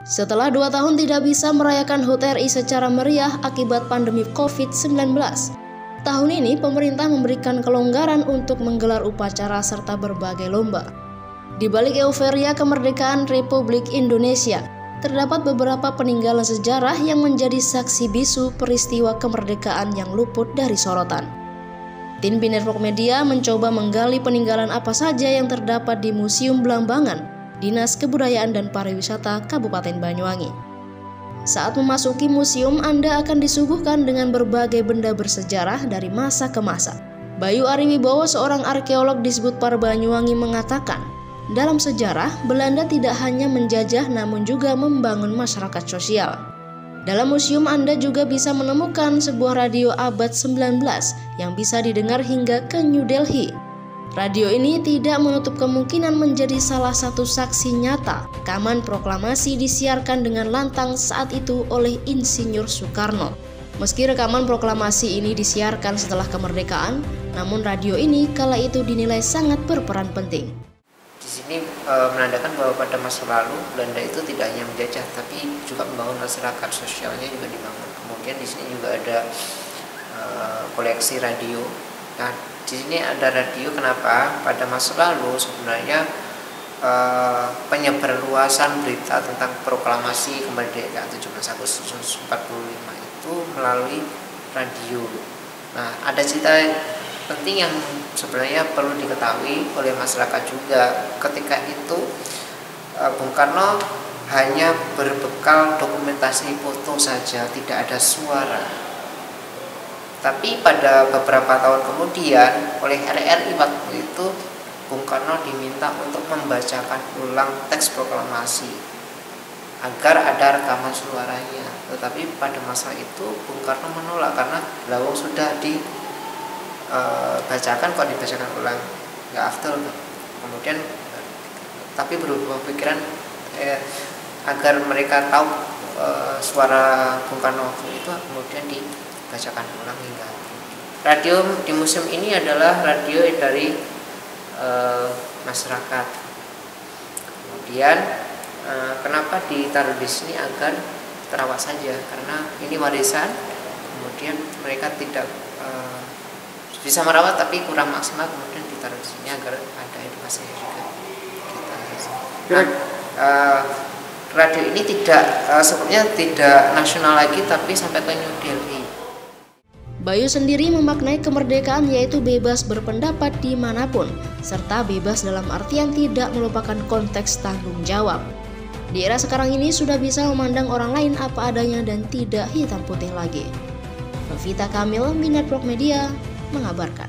Setelah 2 tahun tidak bisa merayakan HUT RI secara meriah akibat pandemi COVID-19, tahun ini pemerintah memberikan kelonggaran untuk menggelar upacara serta berbagai lomba. Di balik euforia kemerdekaan Republik Indonesia, terdapat beberapa peninggalan sejarah yang menjadi saksi bisu peristiwa kemerdekaan yang luput dari sorotan. Tim Binetwork Media mencoba menggali peninggalan apa saja yang terdapat di Museum Blambangan, Dinas Kebudayaan dan Pariwisata Kabupaten Banyuwangi. Saat memasuki museum, Anda akan disuguhkan dengan berbagai benda bersejarah dari masa ke masa. Bayu Ariwibowo, seorang arkeolog di Sbudpar Banyuwangi, mengatakan, dalam sejarah, Belanda tidak hanya menjajah namun juga membangun masyarakat sosial. Dalam museum Anda juga bisa menemukan sebuah radio abad 19 yang bisa didengar hingga ke New Delhi. Radio ini tidak menutup kemungkinan menjadi salah satu saksi nyata rekaman proklamasi disiarkan dengan lantang saat itu oleh Insinyur Soekarno. Meski rekaman proklamasi ini disiarkan setelah kemerdekaan, namun radio ini kala itu dinilai sangat berperan penting. Di sini menandakan bahwa pada masa lalu Belanda itu tidak hanya menjajah, tapi juga membangun masyarakat sosialnya juga dibangun. Kemudian di sini juga ada koleksi radio. Nah, di sini ada radio. Kenapa? Pada masa lalu sebenarnya penyebar luasan berita tentang proklamasi kemerdekaan 17 Agustus 45 itu melalui radio. Nah, ada cerita penting yang sebenarnya perlu diketahui oleh masyarakat juga. Ketika itu Bung Karno hanya berbekal dokumentasi foto saja, tidak ada suara. Tapi pada beberapa tahun kemudian oleh RRI waktu itu Bung Karno diminta untuk membacakan ulang teks proklamasi agar ada rekaman suaranya. Tetapi pada masa itu Bung Karno menolak karena lawang sudah dibacakan, kok dibacakan ulang, nggak afdol. Kemudian tapi berubah pikiran agar mereka tahu suara Bung Karno waktu itu, kemudian dibacakan ulang hingga radio di museum ini adalah radio dari masyarakat. Kemudian kenapa ditaruh di sini agar terawat saja, karena ini warisan. Kemudian mereka tidak bisa merawat tapi kurang maksimal, kemudian ditaruh di sini agar ada edukasinya juga. Radio ini sebenarnya tidak nasional lagi, tapi sampai ke New Delhi. Bayu sendiri memaknai kemerdekaan yaitu bebas berpendapat dimanapun, serta bebas dalam artian tidak melupakan konteks tanggung jawab. Di era sekarang ini sudah bisa memandang orang lain apa adanya dan tidak hitam putih lagi. Novita Kamil, Binetwork Media, mengabarkan.